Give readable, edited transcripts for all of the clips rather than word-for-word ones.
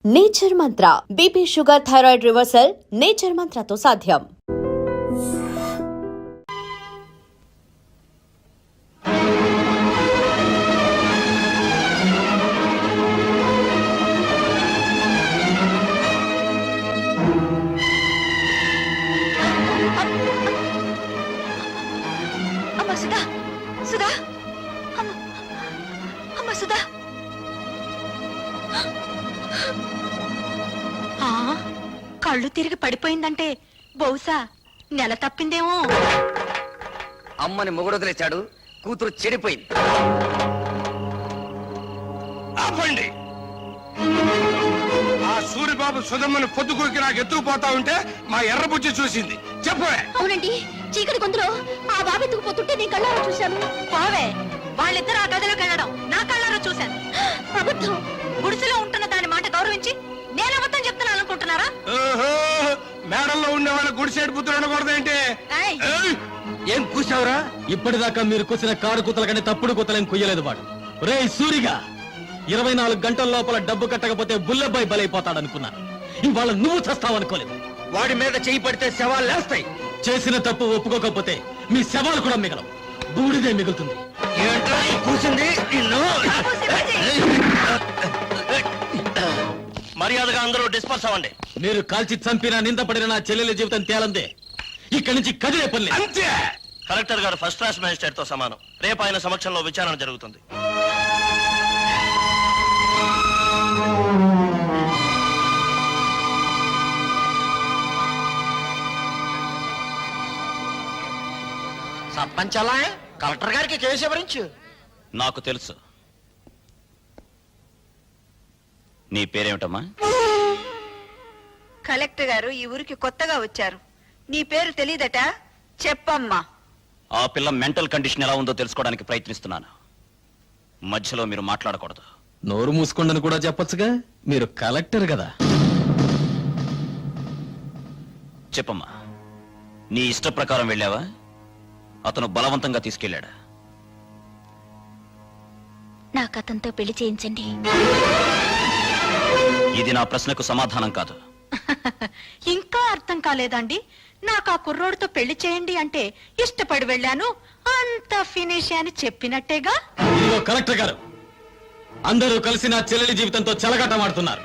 Nature mantra BP sugar thyroid reversal nature మంత్రతో సాధ్యం. కళ్ళు తిరిగి పడిపోయిందంటే బహుశా నెల తప్పిందేమో. అమ్మని మొగుడొదిలేశాడు, కూతురు చెడిపోయింది. ఆపండి. ఆ సూరిబాబు సుధమ్మను పొద్దుకోకి నాకు ఎత్తుకుపోతా ఉంటే మా ఎర్రబుజ్జి చూసింది. చెప్పవే. అవునండి, చీకటి గొంతులో ఆ బాబు ఎత్తుకుపోతుంటే నేను కళ్ళారా చూశాను. బావే, వాళ్ళిద్దరు ఆ గదిలోకి వెళ్ళడం నా కళ్ళారా చూశాను. అబద్ధం. గుడిసెలో ఉంటున్న దాని మాట గౌరవించి నేను అబద్ధం చెప్తున్నాను అనుకుంటున్నారా? మేడల్లో ఉండే వాళ్ళ గుడిసేడు పుత్రులు ఉండకూడదేంటి? ఏం కూసావురా? ఇప్పటిదాకా మీరు కూసిన కారు కూతల కంటే తప్పుడు కూతలేం కుయ్యలేదు వాడు. రే సూరిగా, 24 గంటల లోపల డబ్బు కట్టకపోతే బుల్లబ్బాయి బలైపోతాడనుకున్నాను. ఇవాళ నువ్వు చస్తావనుకోలేదు. వాడి మీద చేయి పడితే శవాలు లేస్తాయి. చేసిన తప్పు ఒప్పుకోకపోతే మీ శవాలు కూడా మిగలవు, బూడిదే మిగులుతుంది. ఏంట్రా కూసింది నిన్ను? మర్యాదగా అందరూ డిస్పర్స్ అవ్వండి. మీరు కాల్చి చంపినా నిందపడిన నా చెల్లెలి జీవితం తేలందే. ఇక్కడి నుంచి కదిలే పని లేదు. అంతే. కలెక్టర్ గారు ఫస్ట్ క్లాస్ మ్యాజిస్ట్రేట్ తో సమానం. రేపు ఆయన సమక్షంలో విచారణ జరుగుతుంది. సర్పంచ్ అలా కలెక్టర్ గారికి కేసు ఎవరించు. నాకు తెలుసు. నీ పేరేమిటమ్మా? కలెక్టర్ గారు ఈ ఊరికి కొత్తగా వచ్చారు. నీ పేరు తెలీదట? చెప్పమ్మా. ఆ పిల్ల మెంటల్ కండిషన్ ఎలా ఉందో తెలుసుకోవడానికి ప్రయత్నిస్తున్నాను. మధ్యలో మీరు మాట్లాడకూడదు. నోరు మూసుకోండని కూడా చెప్పొచ్చుగా, మీరు కలెక్టర్ కదా. చెప్పమ్మా, నీ ఇష్ట ప్రకారం వెళ్ళావా? అతను బలవంతంగా తీసుకెళ్ళాడా? నాకు అతనితో పెళ్లి చేయించండి. ఇది నా ప్రశ్నకు సమాధానం కాదు. ఇంకా అర్థం కాలేదండి? నాకు ఆ కుర్రోడితో పెళ్లి చేయండి అంటే ఇష్టపడి వెళ్ళాను, అంత ఫినిష్ అని చెప్పినట్టేగా. ఇదిగో కలెక్టర్ గారు, అందరూ కలిసి నా చెల్లెలి జీవితంతో చెలగాటమాడుతున్నారు.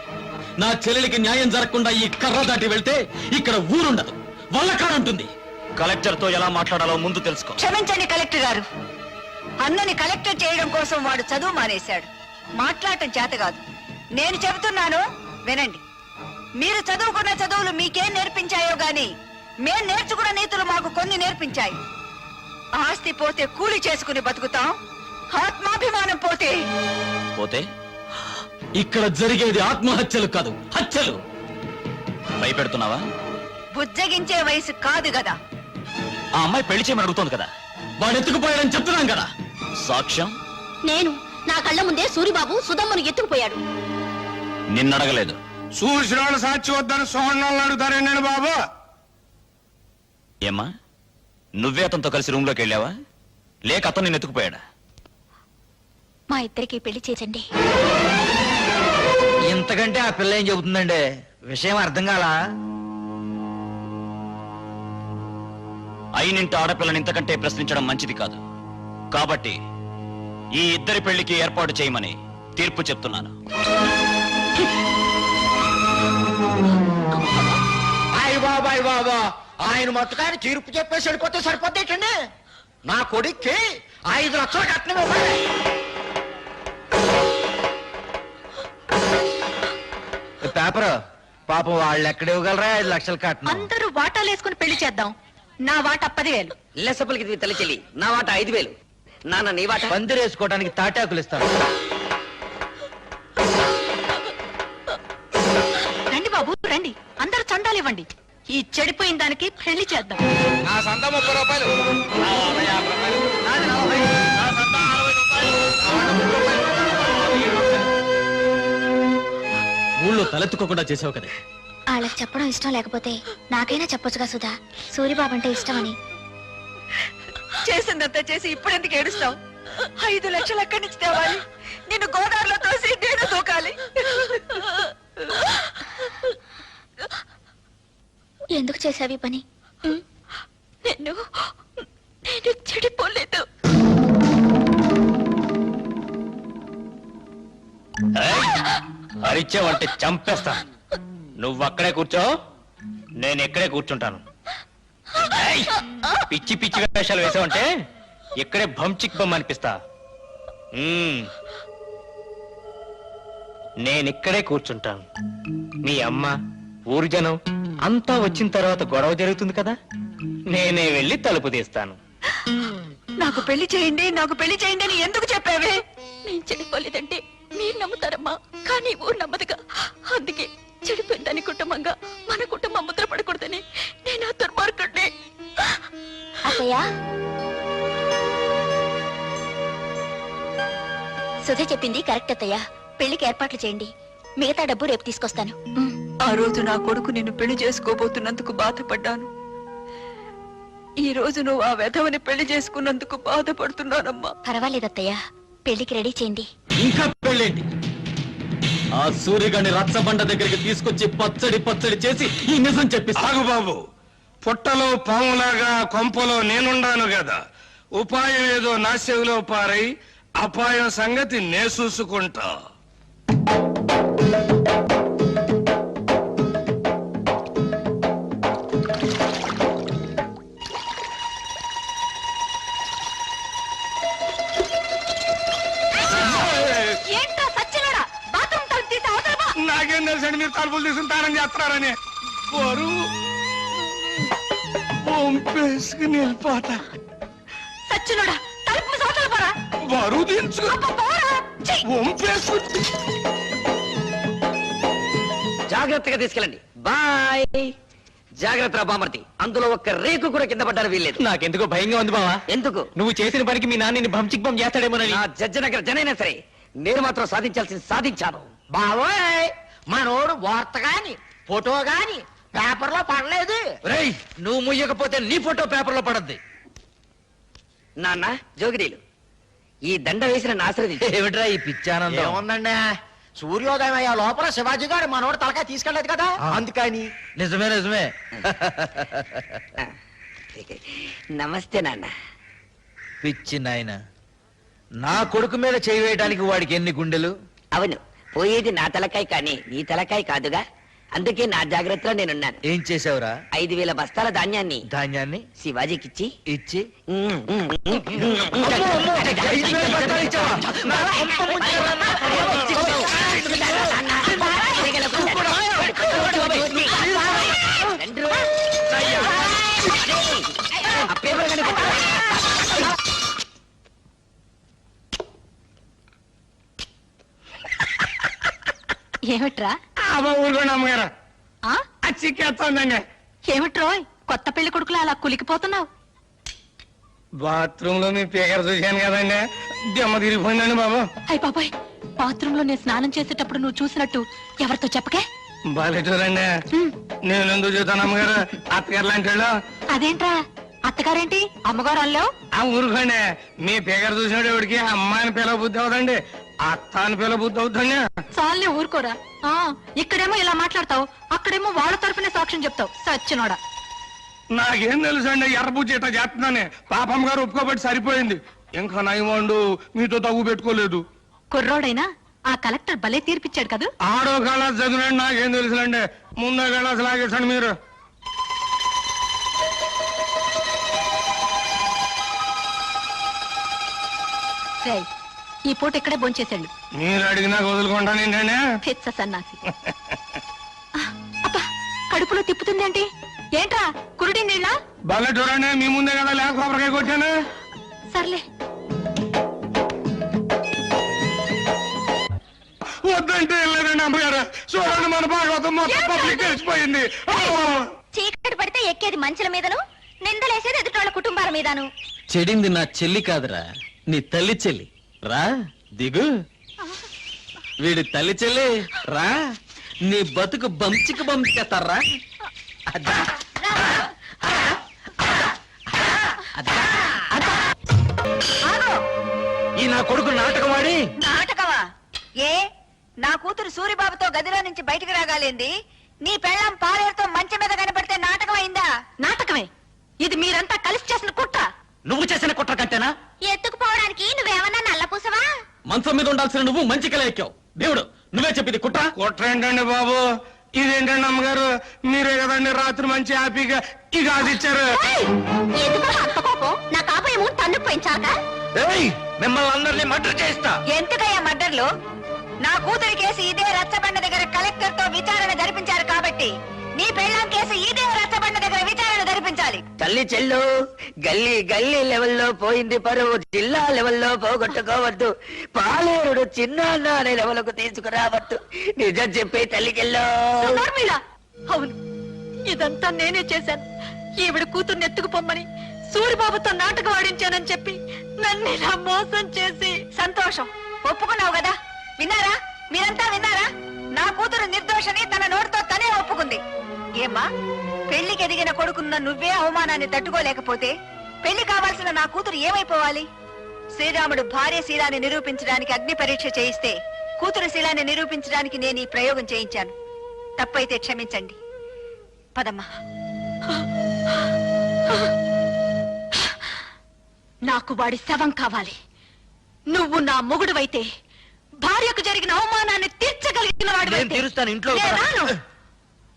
నా చెల్లెలికి న్యాయం జరగకుండా ఈ కర్ర దాటి వెళ్తే ఇక్కడ ఊరుండదు, వల్లకాడుంటుంది. కలెక్టర్ తో ఎలా మాట్లాడాలో ముందు తెలుసుకో. క్షమించండి కలెక్టర్ గారు, అన్నని కలెక్టర్ చేయడం కోసం వాడు చదువు మానేశాడు. మాట్లాడటం చేత కాదు. నేను చెబుతున్నాను వినండి. మీరు చదువుకున్న చదువులు మీకేం నేర్పించాయో గాని మేం నేర్చుకున్న నీతులు మాకు కొన్ని నేర్పించాయి. ఆస్తి పోతే కూలి చేసుకుని బతుకుతాం, ఆత్మాభిమానం పోతే పోతే ఇక్కడ జరిగేది ఆత్మహత్యలు కాదు, హత్యలు. భయపెడుతున్నావా? బుజ్జగించే వయసు కాదు కదా. ఆ అమ్మాయి పెళ్లి చేయమని అడుగుతోంది కదా. వాడు ఎత్తుకుపోయాడని చెప్తున్నాం కదా. సాక్ష్యం? నేను నా కళ్ళ ముందే సూరిబాబు సుధమ్మను ఎత్తుకుపోయాడు. నిన్నడగలేదు. చూసిన వాళ్ళు సాక్షి వద్దని సోహన్నాళ్ళు అడుగుతారేండి బాబు? ఏమ్మా, నువ్వే అతనితో కలిసి రూమ్ లోకి వెళ్ళావా, లేక అతను నిన్ను ఎత్తుకుపోయాడా? మా ఇద్దరికి పెళ్లి చేయండి. ఇంతకంటే ఆ పిల్ల ఏం చెబుతుందండి? విషయం అర్థం కాలా? అయినింటి ఆడపిల్లని ఇంతకంటే ప్రశ్నించడం మంచిది కాదు. కాబట్టి ఈ ఇద్దరి పెళ్లికి ఏర్పాటు చేయమని తీర్పు చెప్తున్నాను. బాబాయ్ బాబా, ఆయన మొత్తకాయన తీర్పు చెప్పేసి వెళ్ళిపోతే సరిపోతేటండి. నా కొడుక్కి 5 లక్షలు కట్నం ఇవ్వాలి. పేపర్ పాపం వాళ్ళు ఎక్కడ ఇవ్వగలరా 5 లక్షలు కట్నం? అందరూ వాటాలు వేసుకుని పెళ్లి చేద్దాం. నా వాటా 10,000. లెసపలికి తల్లి చెల్లి, నా వాట 5,000. నాన్న నీ వాట? పందిరేసుకోవడానికి తాటాకులు ఇస్తాను. రండి బాబు రండి, అందరూ చందాలు ఇవ్వండి. ఈ చెడిపోయిన దానికి పెళ్లి చేద్దాం. నా సంత 30 రూపాయలు. ఊళ్ళో తలెత్తుకోకుండా చేసావు కదా. వాళ్ళకి చెప్పడం ఇష్టం లేకపోతే నాకైనా చెప్పొచ్చుగా సుధా, సూరిబాబు అంటే ఇష్టమని. చేసిందంతా చేసి ఇప్పుడెందుకు ఏడుస్తావు? 5 లక్షలు ఎక్కడి నుంచి తేవాలి? నిన్ను గోదావరిలో తోసి నేను దూకాలి. ఎందుకు చేసావి పని? నేను చెడిపోలేదు. అరిచావంటే చంపేస్తా. నువ్వు అక్కడే కూర్చో, నేను ఇక్కడే కూర్చుంటాను. ఏయ్! పిచ్చి పిచ్చి వేషాలు వేసావంటే ఇక్కడే భంచిక్ బొమ్మ అనిపిస్తా. నేనిక్కడే కూర్చుంటాను. మీ అమ్మ, ఊరు జనం అంతా వచ్చిన తర్వాత గొడవ జరుగుతుంది కదా, నేనే వెళ్ళి తలుపు తీస్తాను. నాకు పెళ్లి చేయండి, నాకు పెళ్లి చేయండి అని ఎందుకు చెప్పావే? నేను చెడిపోలేదంటే మీరు నమ్ముతారమ్మా, కానీ ఊరు నమ్మదుగా. అందుకే చెడిపోయిందని కుటుంబంగా మన కుటుంబం ముద్ర పడకూడదని నేను ఆ దుర్మార్గుడిని. అత్తయ్య, సుధ చెప్పింది కరెక్ట్ అత్తయ్య. పెళ్లికి ఏర్పాట్లు చేయండి, మిగతా డబ్బు రేపు తీసుకొస్తాను. ఆ రోజు నా కొడుకు నిన్ను పెళ్లి చేసుకోబోతున్నందుకు బాధపడ్డాను. ఈ రోజు నువ్వు ఆ వెధవని పెళ్లి చేసుకున్నందుకు బాధపడుతున్నానమ్మా. పర్వాలేదు అత్తయ్య, పెళ్లికి రెడీ చేయండి. ఇంకా పెళ్ళేంటి? ఆ సూర్యగాని రచ్చబండ దగ్గరికి తీసుకొచ్చి పచ్చడి పచ్చడి చేసి ఈ నిజం చెప్పిస్తా. ఆగు బాబు, పుట్టలో పాములాగా కొంపలో నేనుండాను కదా, ఉపాయం ఏదో నా చెవిలో పారై అపాయం సంగతి నే చూసుకుంటా. ఏంటో సచ్చినోడా, బాత్రూమ్ తలుపు తీసి అవతల పో. నాకేం తెలుసండి మీరు తలుపులు తీసుకుని తానం చేస్తున్నారని. బరువు వంపేసుకుని వెళ్ళిపోతా. సచ్చినోడా, తలుపు మూసి అవతల పోరా. బరువు దించుకు పోరా. ఛీ! వంపేసుకుని. జాగ్రత్తగా తీసుకెళ్ళండి. బాయ్. జాగ్రత్త బామర్తి, అందులో ఒక్క రేకు కూడా కింద పడ్డారు వీల్లేదు. నాకెందుకో భయంగా ఉంది బావా. ఎందుకు? నువ్వు చేసిన పనికి మీ నాన్నని భంచిక్ బొమ్మ చేస్తాడేమోనని. నా జడ్జనగర్ జనైనా సరే నేను మాత్రం సాధించాల్సింది సాధించాను. బావోయ్, మనోడు వార్త గాని ఫోటో గాని పేపర్ లో పడలేదు. రేయ్, నువ్వు ముయ్యకపోతే నీ ఫోటో పేపర్ లో పడద్ది. నాన్న జోగిరీలు, ఈ దండ వేసిన ఆశ్రది ఏమిట్రా ఈ పిచ్చానందం? ఏముందండి, సూర్యోదయం అయ్యే లోపల శివాజీ గారు మనోడు తలకాయ తీసుకెళ్ళలేదు కదా, అందుకని. నిజమే నిజమే. నమస్తే నాన్న. పిచ్చి నాయన, నా కొడుకు మీద చేయి వేయడానికి వాడికి ఎన్ని గుండెలు? అవును, పోయేది నా తలకాయ కానీ నీ తలకాయ కాదుగా, అందుకే నా జాగ్రత్తలో నేనున్నాను. ఏం చేసావురా? 5,000 బస్తాల ధాన్యాన్ని ధాన్యాన్ని శివాజీకిచ్చి ఇచ్చి 5,000 బస్తాలు ఇచ్చావా? నా కొంప ముంచారా? ఆ పేపర్ కానీ ఏమిట్రా? ఊరుకోండి అమ్మగారు, ఆ? చిక్కేస్తుందండి. ఏమిట్రోయ్, కొత్త పెళ్లి కొడుకులు అలా కులికిపోతున్నావు? బాత్రూమ్ లో మీ పేకర చూశాను కదండి, దెమ్మ తిరిగిపోయిందండి బాబు. అయ్య బాబాయ్, బాత్రూమ్ లో నేను స్నానం చేసేటప్పుడు నువ్వు చూసినట్టు ఎవరితో చెప్పకే. బాలేటూరండి, నేను ఎందుకు చూస్తాను అమ్మగారు, అత్తగారు లాంటి వాళ్ళు. అదేంట్రా, అత్తగారేంటి అమ్మగారు అల్లావు? ఆ ఊరుకోండి, మీ పేకర చూసినాడు ఎవడికి అమ్మాయిని పిల్ల బుద్ధి అవుతండి, అత్త అని పిల్ల బుద్ధి అవుతుంది. చాలే ఊరుకోరా. ఆ, ఇక్కడేమో ఇలా మాట్లాడతావు, అక్కడేమో వాళ్ళ తరఫునే సాక్ష్యం చెప్తావు. సచ్చినోడా. నాకేం తెలుసు అండి, ఎర్రబుజ్జి ఇట్లా చేస్తున్నానే, పాపమ్మ గారు ఒప్పుకోబట్టి సరిపోయింది. ఇంకా నయమండు మీతో తగ్గు పెట్టుకోలేదు. కుర్రోడైనా ఆ కలెక్టర్ భలే తీర్పిచ్చాడు కదా. ఆడో కళాసు చదివినండి, నాకేం తెలుసులండి, ముందో కళాసు లాగేసండి మీరు. రేయ్, ఈ పూట ఇక్కడే భోంచేశాడు. మీరు అడిగినా వదులుకుంటాను ఏంటండి. పిచ్చ సన్నాసి. అబ్బా, కడుపులో తిప్పుతుందేంటి? ఏంట్రా కురుడి నీళ్ళ? భలే చూడండి, మీ ముందే కదా లేక కొబ్బరికాయ కొట్టాను. సర్లే. వద్దంటే వెళ్ళలేదండి అమ్మగారు, చూడండి మన భాగవతం మొత్తం పబ్లిక్ తెలిసిపోయింది. చీకటి పడితే ఎక్కేది మంచుల మీదను, నిందలేసేది ఎదుటోళ్ళ కుటుంబాల మీదను. చెడింది నా చెల్లి కాదురా, నీ తల్లి చెల్లి. రా దిగు. వీడి తల్లి చెల్లి రా, నీ బతుకు బంచికి బంచేస్తారా. ఈ నా కొడుకు నాటకవాడి. నాటకమా? ఏ, నా కూతురు సూరిబాబుతో గదిలో నుంచి బయటికి రాగాలేంది, నీ పెళ్ళం పాలేరుతో మంచం మీద కనపడితే నాటకం నాటకమే. ఇది మీరంతా కలిసి చేసిన కుట్ర. నువ్వు చేసిన కుట్ర కంటేనా? ఎత్తుకుపోవడానికి నువ్వేమన్నా నల్లపూసవా? మంచం మీద ఉండాల్సిన నువ్వు మంచి కల ఎక్కావు. దేవుడు నువ్వే చెప్పింది కుట్ర. కుట్ర ఏంటండి బాబు? ఇదేంటండి అమ్మగారు? మీరే కదండి రాత్రి మంచి హ్యాపీగా ఈ గాజు ఇచ్చారు. ఎందుకు అంత కోపం? నా కాబోయే మూడు తన్ను పోయించాక మిమ్మల్ని అందరినీ మర్డర్ చేస్తా. ఎందుకయ్యా మర్డర్లు? నా కూతురి కేసు ఇదే రచ్చబండ దగ్గర కలెక్టర్ తో విచారణ జరిపించారు కాబట్టి నీ పెళ్ళాం కేసు ఇదే రచ్చబండ దగ్గర విచారణ జరిపించాలి. తల్లి చెల్లు గల్లీ గల్లీ లెవెల్లో పోయింది పరువు, జిల్లా లెవెల్లో పోగొట్టుకోవద్దు, పాలేరుడు చిన్న అనే లెవెల్కు తీసుకురావద్దు. నిజం చెప్పే తల్లికెళ్ళో. నోర్మిళ, అవును ఇదంతా నేనే చేశాను. ఈవిడ కూతుర్ని ఎత్తుకుపోమ్మని సూరిబాబుతో నాటకం ఆడించానని చెప్పి నన్ను ఇలా మోసం చేసి. సంతోషం, ఒప్పుకున్నావు కదా? విన్నారా? మీరంతా విన్నారా? నా కూతురు నిర్దోషని తన నోటితో తనే ఒప్పుకుంది. ఏమ్మా, పెళ్లికి ఎదిగిన కొడుకున్న నువ్వే అవమానాన్ని తట్టుకోలేకపోతే పెళ్లి కావాల్సిన నా కూతురు ఏమైపోవాలి? శ్రీరాముడు భార్య శీలాన్ని నిరూపించడానికి అగ్ని పరీక్ష చేయిస్తే కూతురు శీలాన్ని నిరూపించడానికి నేను ఈ ప్రయోగం చేయించాను. తప్పైతే క్షమించండి. పదమ్మా. నాకు వాడి శవం కావాలి. నువ్వు నా మొగుడువైతే భార్యకు జరిగిన అవమానాన్ని తీర్చగలిగిన నేను తీరుస్తాను. ఇంట్లో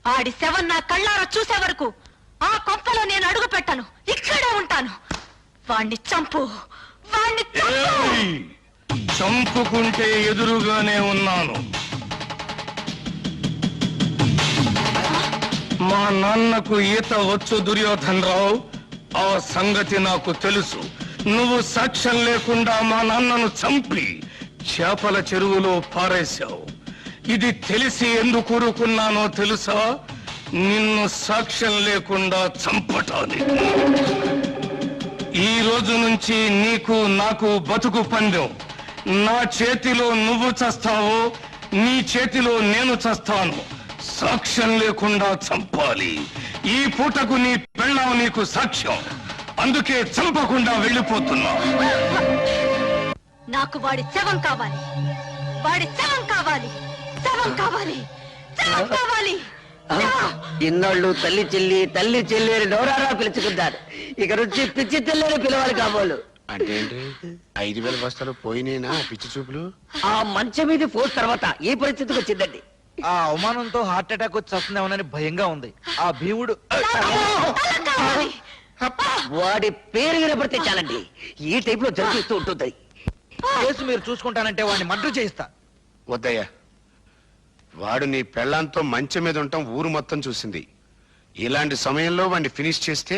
ఆడి శవం నా కళ్ళారా చూసే వరకు ఆ కొంపలో నేను అడుగు పెట్టను. ఇక్కడే ఉంటాను. వాణ్ణి చంపు, వాణ్ణి చంపు. ఏయ్! చంపుకుంటే ఎదురుగానే ఉన్నాను. మా నాన్నకు ఈత వచ్చు దుర్యోధన్ రావు, ఆ సంగతి నాకు తెలుసు. నువ్వు సాక్ష్యం లేకుండా మా నాన్నను చంపి చేపల చెరువులో పారేశావు. ఇది తెలిసి ఎందుకు ఊరుకున్నానో తెలుసా? నిన్ను సాక్ష్యం లేకుండా చంపటానికి. ఈ రోజు నుంచి నీకు నాకు బతుకు పందెం. నా చేతిలో నువ్వు చస్తావు, నీ చేతిలో నేను చస్తాను. సాక్ష్యం లేకుండా చంపాలి. ఈ పూటకు నీ పెళ్ళాం నీకు సాక్ష్యం. అందుకే చంపకుండా వెళ్ళిపోతున్నా. నాకు వాడి శవం కావాలి. వాడి శవం కావాలి. శవం కావాలి. శవం కావాలి. ఇన్నాళ్ళు తల్లి చెల్లి అని నోరారా పిలుచుకుంటారు. ఇక నుంచి పిచ్చి తెల్లని పిలవాలి కాబోలు. అంటే 5,000 బస్తాలు పోయినేనా పిచ్చి చూపులు? ఆ మంచం మీద పోస్ట్ తర్వాత ఈ పరిస్థితికి వచ్చిందండి. ఆ అవమానంతో హార్ట్ అటాక్ వచ్చి వస్తుందేమోనని భయంగా ఉంది. ఆ భీముడు వాడి పేరు వినపడితే చాలండి ఈ టైప్ లో జరిపిస్తూ ఉంటుంది. కేసు మీరు చూసుకుంటానంటే వాడిని మర్డర్ చేయిస్తా. వద్దయ్యా, వాడు నీ పెళ్ళాంతో మంచం మీద ఉండటం ఊరు మొత్తం చూసింది. ఇలాంటి సమయంలో వాడిని ఫినిష్ చేస్తే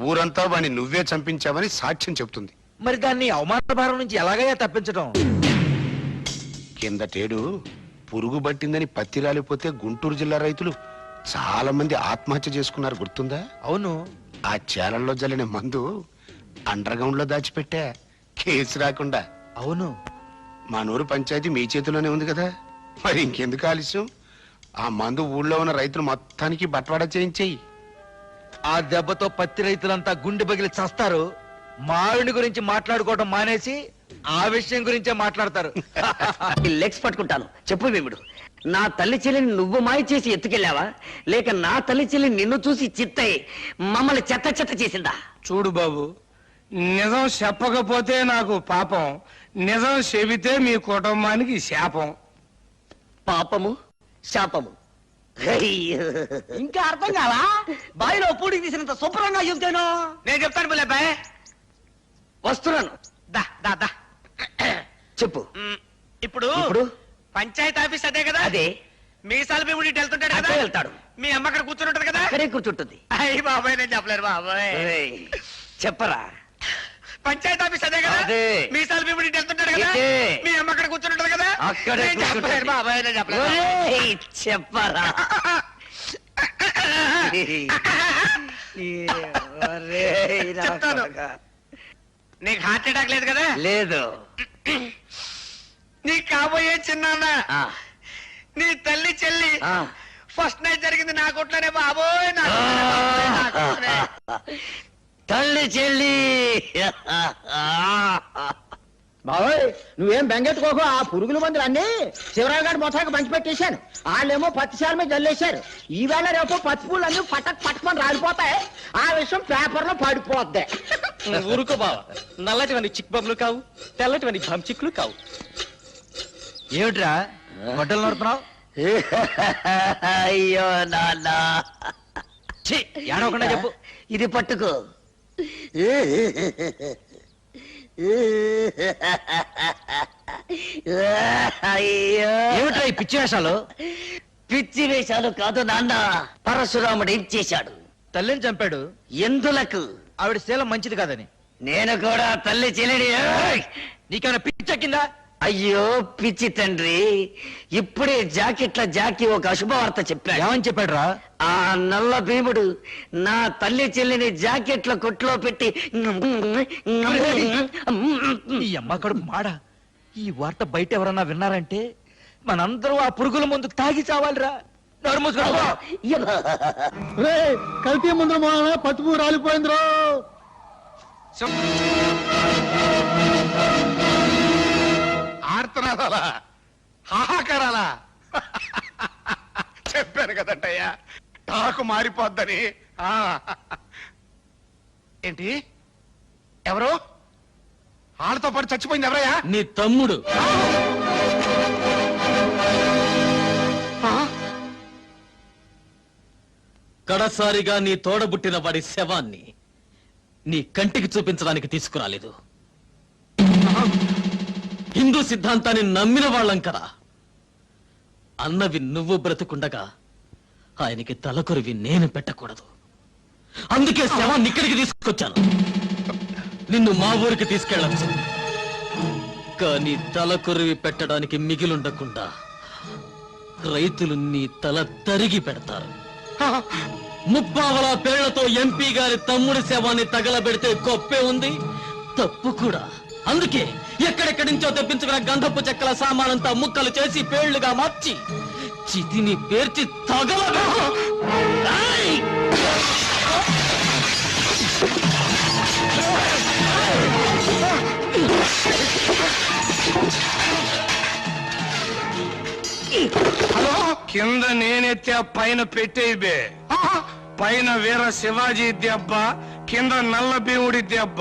ఊరంతా వాడిని నువ్వే చంపించావని సాక్ష్యం చెప్తుంది. మరి దాన్ని అవమాన భారం నుంచి ఎలాగయ్యా తప్పించడం? కిందటేడు పురుగు పట్టిందని పత్తి రాలిపోతే గుంటూరు జిల్లా రైతులు చాలా మంది ఆత్మహత్య చేసుకున్నారు, గుర్తుందా? అవును. ఆ చేలల్లో జల్లిన మందు అండర్ గ్రౌండ్ లో దాచిపెట్టా, కేసు రాకుండా. అవును. మా నూరు పంచాయతీ మీ చేతిలోనే ఉంది కదా, మరి ఇంకెందుకు ఆలస్యం? ఆ మందు ఊళ్ళో ఉన్న రైతులు మొత్తానికి బట్వాడా చేయించేయి. ఆ దెబ్బతో పత్తి రైతులంతా గుండె పగిలి చస్తారు. మారుని గురించి మాట్లాడుకోవడం మానేసి ఆ విషయం గురించే మాట్లాడతారు. లెగ్స్ పట్టుకుంటాను. చెప్పు భీముడు, నా తల్లి చెల్లిని నువ్వు మాయ చేసి ఎత్తుకెళ్ళావా, లేక నా తల్లి చెల్లి నిన్ను చూసి చిత్తయి మమ్మల్ని చెత్త చెత్త చేసిందా? చూడు బాబు, నిజం చెప్పకపోతే నాకు పాపం, నిజం చెబితే మీ కుటుంబానికి శాపం. పాపము శాపము ఇంకా అర్థం కావా? బావిలో పూడికి తీసినంత శుభ్రంగా చెబుతాను. నేను చెప్తాను పిల్లబాయ్. వస్తున్నాను. దా దా దా. చెప్పు. ఇప్పుడు ఇప్పుడు పంచాయతీ ఆఫీస్ అదే కదా? అదే. మీసాల భీముడి వెళ్తుంటాడు కదా? అక్కడే వెళ్తాడు. మీ అమ్మ అక్కడ కూర్చుని ఉంటది కదా? అక్కడే కూర్చుంటుంది. అయ్యి బాబాయ్, నేను చెప్పలేరు బాబాయ్. ఏయ్, చెప్పరా. పంచాయతీ ఆఫీస్ అదే కదా? అదే. మీసాల భీముడి వెళ్తుంటాడు కదా? ఇదే. మీ అమ్మ అక్కడ కూర్చుని ఉంటది కదా? అక్కడే నేను చెప్పలేరు బాబాయ్, నేను చెప్పలేరు. ఒరేయ్, చెప్పరా. ఒరేయ్, నా చెప్తాను. కొడుకా. నీకు హార్ట్ అటాక్ లేదు కదా? లేదు. నీ కాబోయే చిన్నాన్న, ఆ, నీ తల్లి చెల్లి ఆ. ఫస్ట్ నైట్ జరిగింది నా కొట్లోనే బాబోయ్. నా కొట్లోనే బాబోయ్, నా కొట్లోనే. తల్లి చెల్లి బాబోయ్ నువ్వేం బెంగెట్టుకోకు, ఆ పురుగుల మందులు అన్ని శివరావు గారి మొత్తానికి పంచి పెట్టేశాను. వాళ్ళేమో పత్తిశాల మీద జల్లేశారు. ఈవేళ రేపు పత్తి పూలు అన్ని పట్టుకొని రాలిపోతాయి. ఆ విషయం పేపర్ లో పడిపోద్ది. ఊరుకో బావ, నల్లటివని చిక్ బొమ్మలు కావు, తెల్లటివని భంచిక్లు కావు. ఏమిట్రా గొడ్డలు నడుతున్నావు? అయ్యో నాన్న, ఏడవకుండా చెప్పు. ఇది పట్టుకో. అయ్యో, ఏమిట్రా ఈ పిచ్చి వేషాలు? పిచ్చి వేషాలు కాదు నాన్న, పరశురాముడు ఏం చేశాడు? తల్లిని చంపాడు. ఎందులకు? ఆవిడ శీలం మంచిది కాదని. నేను కూడా తల్లి చెల్లిని. నీకేమైనా పిచ్చెక్కిందా? అయ్యో పిచ్చి తండ్రి, ఇప్పుడే జాకీ ఒక అశుభవార్త చెప్పాడు. ఏమని చెప్పాడురా? ఆ నల్ల భీముడు నా తల్లి చెల్లిని జాకెట్ల కొట్లో పెట్టి ఈ అమ్మ కడుపు మాడ. ఈ వార్త బయట ఎవరన్నా విన్నారంటే మనందరూ ఆ పురుగుల ముందు తాగి చావాలిరా. నోరు మూసుకో. కల్తీ ముందు పత్తిపూ రాలిపోయిందిరో. ఆర్తనాదాలా, హాహాకారాలా? చెప్పాను కదంటయ్యా, టాకు మారిపోద్దని. ఆ. ఏంటి? ఎవరు? వాళ్ళతో పాటు చచ్చిపోయింది ఎవరయ్యా? నీ తమ్ముడు. కడసారిగా నీ తోడబుట్టిన వాడి శవాన్ని నీ కంటికి చూపించడానికి తీసుకురాలేదు. హిందూ సిద్ధాంతాన్ని నమ్మిన వాళ్ళం కదా. అన్నవి నువ్వు బ్రతుకుండగా ఆయనకి తలకొరివి నేను పెట్టకూడదు. అందుకే శవాన్ని ఇక్కడికి తీసుకొచ్చాను. నిన్ను మా ఊరికి తీసుకెళ్ళచ్చు, కానీ తలకొరివి పెట్టడానికి మిగిలుండకుండా రైతులు నీ తల తరిగి పెడతారు. ముప్పావల పేళ్లతో ఎంపీ గారి తమ్ముడి శవాన్ని తగలబెడితే గొప్పే ఉంది, తప్పు కూడా. అందుకే ఎక్కడెక్కడి నుంచో తెప్పించుకున్న గంధపు చెక్కల సామానంతా ముక్కలు చేసి పేళ్లుగా మార్చి చితిని పేర్చి తగలబె. హలో, కింద నేనెత్తే పైన పెట్టేయి బే. పైన వీర శివాజీ దెబ్బ, కింద నల్ల భీముడి దెబ్బ.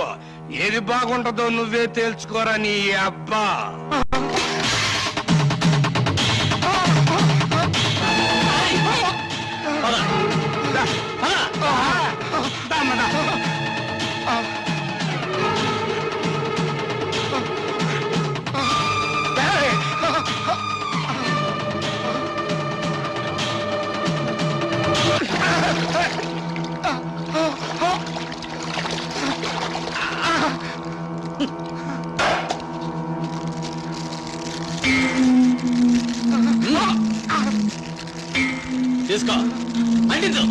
ఏది బాగుంటుందో నువ్వే తేల్చుకోరా నీ అబ్బా. తీసుకో, అంటించు.